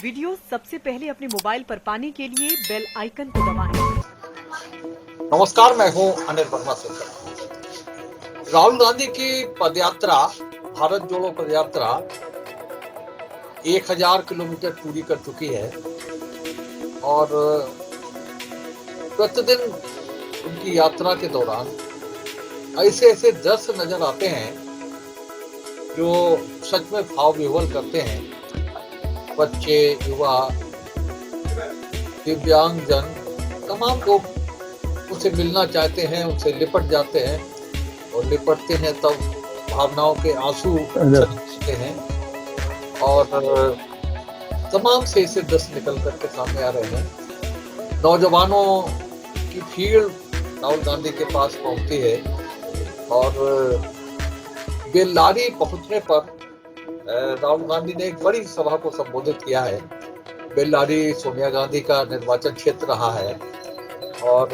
Video सबसे पहले अपने मोबाइल पर पाने के लिए बेल आइकन को दबाएं। नमस्कार, मैं हूं अनिल वर्मा से। राहुल गांधी की पदयात्रा, भारत जोड़ो पदयात्रा 1000 किलोमीटर पूरी कर चुकी है और प्रतिदिन उनकी यात्रा के दौरान ऐसे ऐसे दृश्य नजर आते हैं जो सच में भाव विह्वल करते हैं। बच्चे, युवा, दिव्यांग जन, तमाम लोग उनसे मिलना चाहते हैं, उनसे लिपट जाते हैं और लिपटते हैं तब भावनाओं के आंसू छलकते हैं और तमाम से ऐसे दृश्य निकल करके सामने आ रहे हैं। नौजवानों की भीड़ राहुल गांधी के पास पहुंचती है और बेल्लारी पहुंचने पर राहुल गांधी ने एक बड़ी सभा को संबोधित किया है। बेल्लारी सोनिया गांधी का निर्वाचन क्षेत्र रहा है और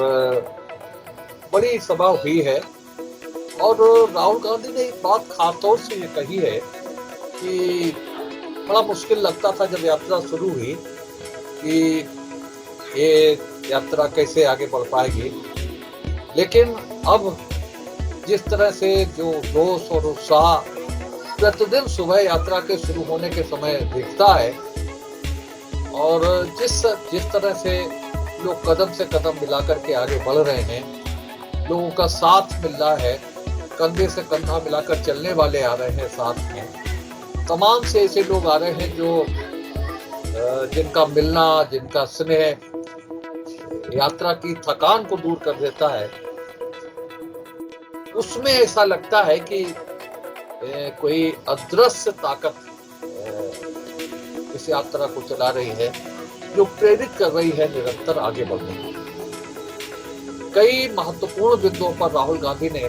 बड़ी सभा हुई है और राहुल गांधी ने एक बात खासतौर से ये कही है कि बड़ा मुश्किल लगता था जब यात्रा शुरू हुई कि ये यात्रा कैसे आगे बढ़ पाएगी, लेकिन अब जिस तरह से जो जोश और उत्साह प्रतिदिन सुबह यात्रा के शुरू होने के समय दिखता है और जिस तरह से लोग कदम से कदम मिलाकर के आगे बढ़ रहे हैं, लोगों का साथ मिल रहा है, कंधे से कंधा मिलाकर चलने वाले आ रहे हैं साथ में। तमाम से ऐसे लोग आ रहे हैं जो जिनका मिलना, जिनका स्नेह यात्रा की थकान को दूर कर देता है। उसमें ऐसा लगता है कि कोई अदृश्य ताकत इस यात्रा को चला रही है जो प्रेरित कर रही है निरंतर आगे बढ़ने की। कई महत्वपूर्ण बिंदुओं पर राहुल गांधी ने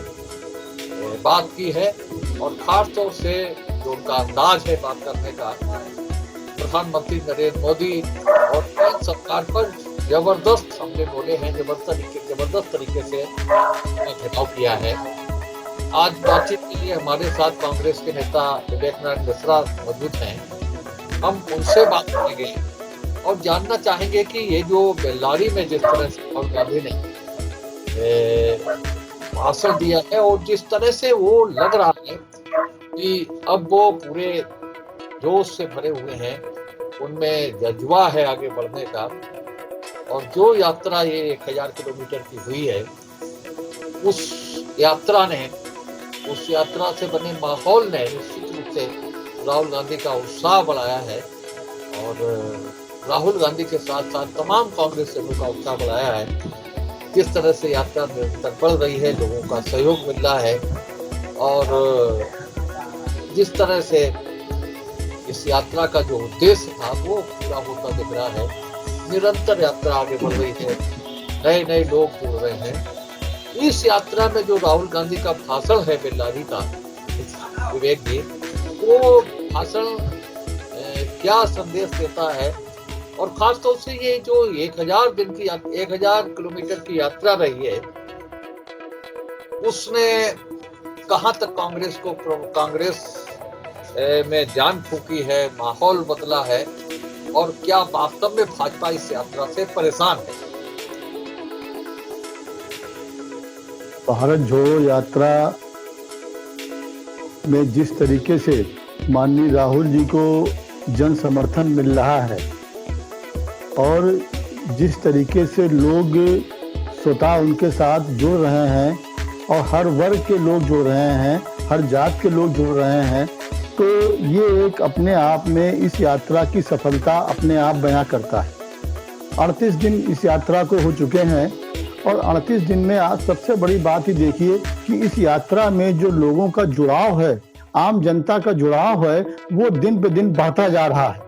बात की है और खास तौर से जो उनका अंदाज है बात करने का, प्रधानमंत्री नरेंद्र मोदी और केंद्र सरकार पर जबरदस्त हमले बोले हैं, जबरदस्त तरीके से घिराव किया है। आज बातचीत के लिए हमारे साथ कांग्रेस के नेता विवेक नारायण मिश्रा मौजूद हैं। हम उनसे बात करेंगे और जानना चाहेंगे कि ये जो बेल्लारी में जिस तरह से राहुल गांधी ने भाषण दिया है और जिस तरह से वो लग रहा है कि अब वो पूरे जोश से भरे हुए हैं, उनमें जज्बा है आगे बढ़ने का। और जो यात्रा ये 1000 किलोमीटर की हुई है, उस यात्रा से बने माहौल ने निश्चित रूप से राहुल गांधी का उत्साह बढ़ाया है और राहुल गांधी के साथ साथ तमाम कांग्रेसियों का उत्साह बढ़ाया है। जिस तरह से यात्रा निरंतर बढ़ रही है, लोगों का सहयोग मिल रहा है और जिस तरह से इस यात्रा का जो उद्देश्य था वो पूरा होता दिख रहा है। निरंतर यात्रा आगे बढ़ रही है, नए नए लोग जुड़ रहे हैं। इस यात्रा में जो राहुल गांधी का भाषण है बेल्लारी का, विवेक जी, वो भाषण क्या संदेश देता है और खासतौर से ये जो 1000 किलोमीटर की यात्रा रही है, उसने कहां तक कांग्रेस में जान फूकी है, माहौल बदला है और क्या वास्तव में भाजपा इस यात्रा से परेशान है? भारत जोड़ो यात्रा में जिस तरीके से माननीय राहुल जी को जन समर्थन मिल रहा है और जिस तरीके से लोग स्वतः उनके साथ जुड़ रहे हैं और हर वर्ग के लोग जुड़ रहे हैं, हर जात के लोग जुड़ रहे हैं, तो ये एक अपने आप में इस यात्रा की सफलता अपने आप बयां करता है। 38 दिन इस यात्रा को हो चुके हैं और 38 दिन में आज सबसे बड़ी बात ही देखिए कि इस यात्रा में जो लोगों का जुड़ाव है, आम जनता का जुड़ाव है, वो दिन पे दिन बढ़ता जा रहा है।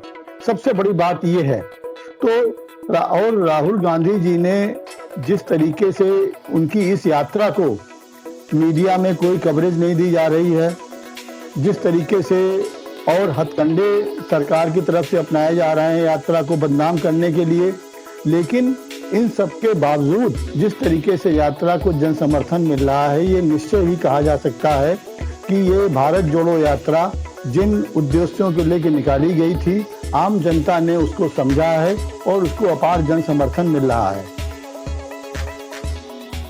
सबसे बड़ी बात ये है। तो और राहुल गांधी जी ने जिस तरीके से उनकी इस यात्रा को मीडिया में कोई कवरेज नहीं दी जा रही है, जिस तरीके से और हथकंडे सरकार की तरफ से अपनाए जा रहे हैं यात्रा को बदनाम करने के लिए, लेकिन इन सब के बावजूद जिस तरीके से यात्रा को जन समर्थन मिल रहा है, ये निश्चय ही कहा जा सकता है कि ये भारत जोड़ो यात्रा जिन उद्देश्यों को लेकर निकाली गई थी आम जनता ने उसको समझा है और उसको अपार जन समर्थन मिल रहा है।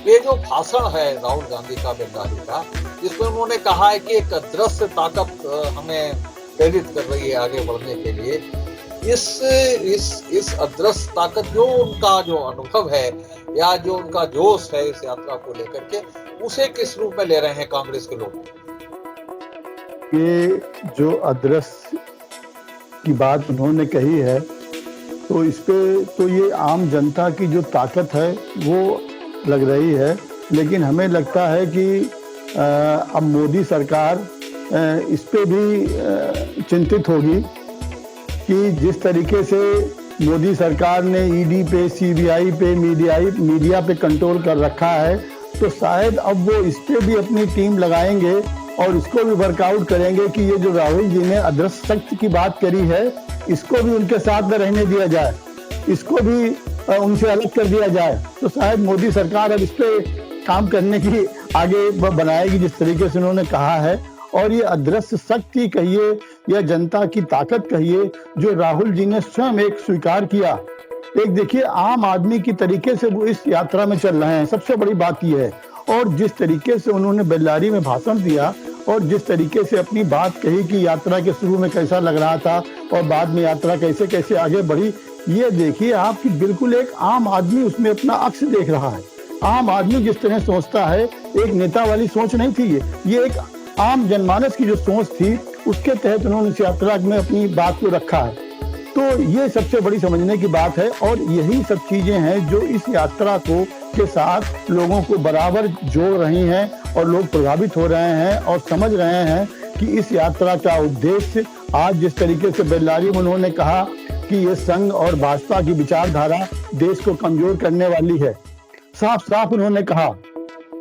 ये जो भाषण है राहुल गांधी का बेलदारी का, जिसमें उन्होंने कहा है कि एक अदृश्य ताकत हमें प्रेरित कर रही है आगे बढ़ने के लिए, इस अदृश्य ताकत, जो उनका जो अनुभव है या जो उनका जोश है इस यात्रा को लेकर के, उसे किस रूप में ले रहे हैं कांग्रेस के लोग? ये जो अदृश्य की बात उन्होंने कही है, तो इस पे तो ये आम जनता की जो ताकत है वो लग रही है, लेकिन हमें लगता है कि अब मोदी सरकार इस पे भी चिंतित होगी कि जिस तरीके से मोदी सरकार ने ईडी पे, सीबीआई पे, मीडिया पे कंट्रोल कर रखा है, तो शायद अब वो इस पे भी अपनी टीम लगाएंगे और इसको भी वर्कआउट करेंगे कि ये जो राहुल जी ने अदृश्य शक्ति की बात करी है, इसको भी उनके साथ में रहने दिया जाए, इसको भी उनसे अलग कर दिया जाए। तो शायद मोदी सरकार अब इस पे काम करने की आगे बनाएगी जिस तरीके से उन्होंने कहा है। और ये अदृश्य शक्ति कहिए या जनता की ताकत कहिए, जो राहुल जी ने स्वयं एक स्वीकार किया। एक देखिए, आम आदमी की तरीके से वो इस यात्रा में चल रहे हैं, सबसे बड़ी बात ये है। और जिस तरीके से उन्होंने बेल्लारी में भाषण दिया और जिस तरीके से अपनी बात कही कि यात्रा के शुरू में कैसा लग रहा था और बाद में यात्रा कैसे कैसे आगे बढ़ी, ये देखिए आप कि बिल्कुल एक आम आदमी उसमें अपना अक्स देख रहा है। आम आदमी जिस तरह सोचता है, एक नेता वाली सोच नहीं थी ये एक आम जनमानस की जो सोच थी, उसके तहत उन्होंने इस यात्रा में अपनी बात को रखा है। तो ये सबसे बड़ी समझने की बात है और यही सब चीजें हैं जो इस यात्रा को के साथ लोगों को बराबर जोड़ रही हैं और लोग प्रभावित हो रहे हैं और समझ रहे हैं कि इस यात्रा का उद्देश्य, आज जिस तरीके से बेल्लारी में उन्होंने कहा कि ये संघ और भाजपा की विचारधारा देश को कमजोर करने वाली है, साफ साफ उन्होंने कहा।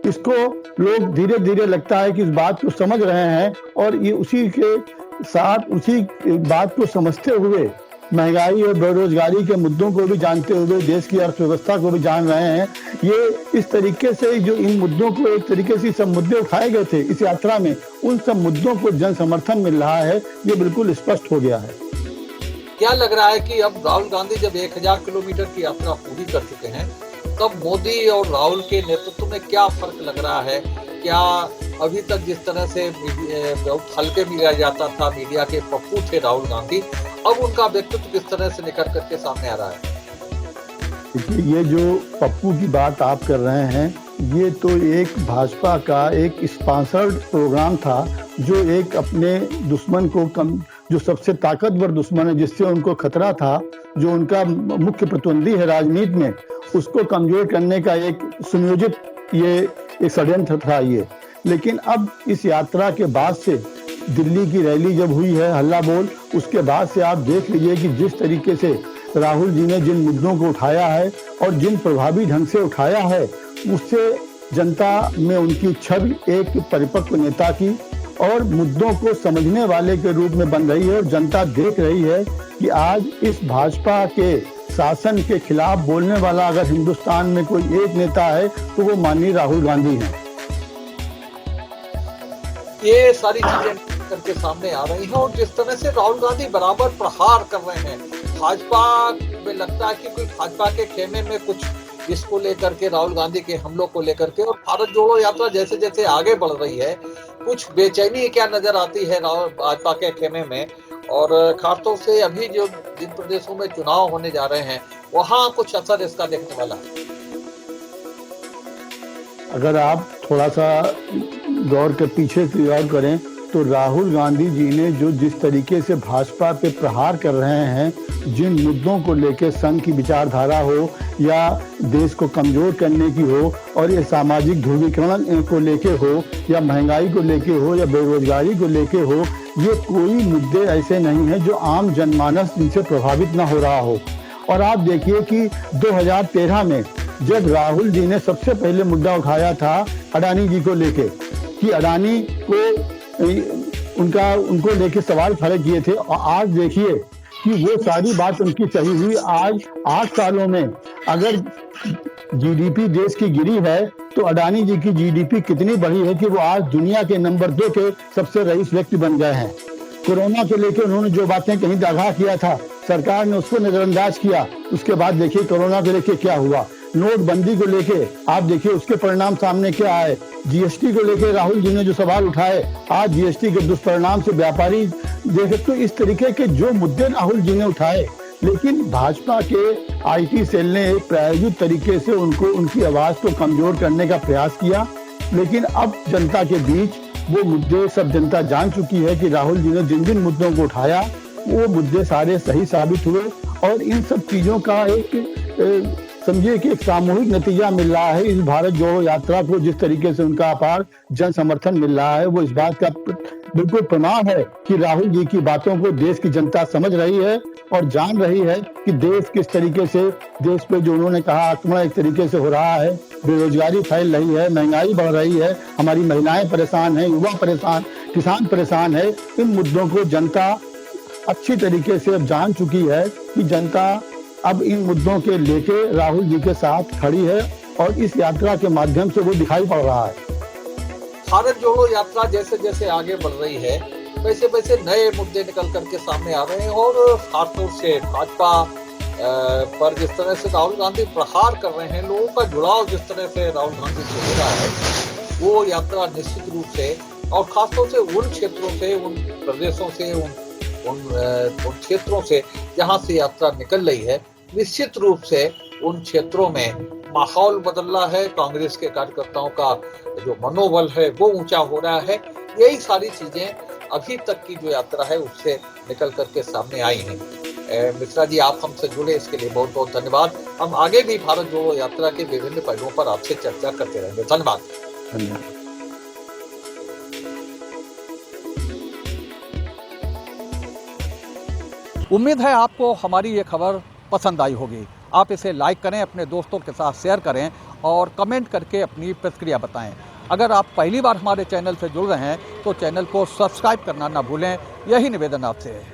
इसको लोग धीरे धीरे लगता है कि इस बात को समझ रहे हैं और ये उसी के साथ उसी बात को समझते हुए महंगाई और बेरोजगारी के मुद्दों को भी जानते हुए देश की अर्थव्यवस्था को भी जान रहे हैं। ये इस तरीके से जो इन मुद्दों को एक तरीके से सब मुद्दे उठाए गए थे इस यात्रा में, उन सब मुद्दों को जन समर्थन मिल रहा है, ये बिल्कुल स्पष्ट हो गया है। क्या लग रहा है कि अब राहुल गांधी जब 1000 किलोमीटर की यात्रा पूरी कर चुके हैं, तब मोदी और राहुल के नेतृत्व में क्या फर्क लग रहा है? क्या अभी तक जिस तरह से बहुत हल्के मिला जाता था, मीडिया के पप्पू थे राहुल गांधी, अब उनका व्यक्तित्व किस तरह से निकल करके सामने आ रहा है? देखिए, ये जो पप्पू की बात आप कर रहे हैं, ये तो एक भाजपा का एक स्पॉन्सर्ड प्रोग्राम था, जो एक अपने दुश्मन को जो सबसे ताकतवर दुश्मन है, जिससे उनको खतरा था, जो उनका मुख्य प्रतिद्वंदी है राजनीति में, उसको कमजोर करने का एक सुनियोजित ये एक षड्यंत्र था ये। लेकिन अब इस यात्रा के बाद से, दिल्ली की रैली जब हुई है हल्ला बोल, उसके बाद से आप देख लीजिए कि जिस तरीके से राहुल जी ने जिन मुद्दों को उठाया है और जिन प्रभावी ढंग से उठाया है, उससे जनता में उनकी छवि एक परिपक्व नेता की और मुद्दों को समझने वाले के रूप में बन रही है। और जनता देख रही है कि आज इस भाजपा के शासन के खिलाफ बोलने वाला अगर हिंदुस्तान में कोई एक नेता है तो वो माननीय राहुल गांधी हैं। ये सारी चीजें करके सामने आ रही हैं और जिस तरह से राहुल गांधी बराबर प्रहार कर रहे हैं भाजपा में, लगता है कि कोई भाजपा के खेमे में कुछ इसको लेकर के, राहुल गांधी के हमलों को लेकर के, और भारत जोड़ो यात्रा जैसे जैसे आगे बढ़ रही है, कुछ बेचैनी क्या नजर आती है भाजपा के खेमे में? और खासतौर से अभी जो जिन प्रदेशों में चुनाव होने जा रहे हैं, वहां कुछ असर इसका देखने वाला है? अगर आप थोड़ा सा गौर के पीछे की गौर करें तो राहुल गांधी जी ने जो जिस तरीके से भाजपा पे प्रहार कर रहे हैं, जिन मुद्दों को लेकर संघ की विचारधारा हो या देश को कमजोर करने की हो, और ये सामाजिक ध्रुवीकरण को लेके हो या महंगाई को लेके हो या बेरोजगारी को लेके हो, ये कोई मुद्दे ऐसे नहीं हैं जो आम जनमानस जिनसे प्रभावित ना हो रहा हो। और आप देखिए कि 2013 में जब राहुल जी ने सबसे पहले मुद्दा उठाया था अडानी जी को लेके, कि अडानी को उनको लेके सवाल खड़े किए थे, और आज देखिए कि वो सारी बात उनकी सही हुई। आज 8 सालों में अगर जीडीपी देश की गिरी है तो अडानी जी की जीडीपी कितनी बढ़ी है कि वो आज दुनिया के नंबर 2 के सबसे रईस व्यक्ति बन गए हैं। कोरोना को लेकर उन्होंने जो बातें कहीं आगाह किया था सरकार ने उसको नजरअंदाज किया। उसके बाद देखिए कोरोना को लेके क्या हुआ, नोटबंदी को लेके आप देखिए उसके परिणाम सामने क्या आए, जीएसटी को लेके राहुल जी ने जो सवाल उठाए, आज जीएसटी के दुष्परिणाम से व्यापारी देखे। तो इस तरीके के जो मुद्दे राहुल जी ने उठाए, लेकिन भाजपा के आईटी सेल ने एक प्रायोजित तरीके से उनकी आवाज को कमजोर करने का प्रयास किया। लेकिन अब जनता के बीच वो मुद्दे सब जनता जान चुकी है कि राहुल जी ने जिन जिन मुद्दों को उठाया वो मुद्दे सारे सही साबित हुए। और इन सब चीजों का एक समझिए कि एक सामूहिक नतीजा मिल रहा है। इस भारत जोड़ो यात्रा को जिस तरीके से उनका अपार जन समर्थन मिल रहा है, वो इस बात का बिल्कुल प्रमाण है कि राहुल जी की बातों को देश की जनता समझ रही है और जान रही है कि देश किस तरीके से, देश पे जो उन्होंने कहा आक्रमण एक तरीके से हो रहा है, बेरोजगारी फैल रही है, महंगाई बढ़ रही है, हमारी महिलाएं परेशान हैं, युवा परेशान, किसान परेशान है। इन मुद्दों को जनता अच्छी तरीके से अब जान चुकी है कि जनता अब इन मुद्दों के लेके राहुल जी के साथ खड़ी है और इस यात्रा के माध्यम से वो दिखाई पड़ रहा है। भारत जोड़ो यात्रा जैसे जैसे आगे बढ़ रही है वैसे वैसे नए मुद्दे निकल करके सामने आ रहे हैं और खासतौर से भाजपा पर जिस तरह से राहुल गांधी प्रहार कर रहे हैं, लोगों का जुड़ाव जिस तरह से राहुल गांधी से हो रहा है, वो यात्रा निश्चित रूप से और खासतौर से उन क्षेत्रों से, उन प्रदेशों से, उन क्षेत्रों से जहां से यात्रा निकल रही है, निश्चित रूप से उन क्षेत्रों में माहौल बदल रहा है। कांग्रेस के कार्यकर्ताओं का जो मनोबल है वो ऊंचा हो रहा है। यही सारी चीजें अभी तक की जो यात्रा है उससे निकल करके सामने आई हैं। मिश्रा जी, आप हमसे जुड़े इसके लिए बहुत बहुत धन्यवाद। हम आगे भी भारत जोड़ो यात्रा के विभिन्न पहलुओं पर आपसे चर्चा करते रहेंगे। धन्यवाद। उम्मीद है आपको हमारी ये खबर पसंद आई होगी। आप इसे लाइक करें, अपने दोस्तों के साथ शेयर करें और कमेंट करके अपनी प्रतिक्रिया बताएं। अगर आप पहली बार हमारे चैनल से जुड़ रहे हैं तो चैनल को सब्सक्राइब करना ना भूलें। यही निवेदन आपसे है।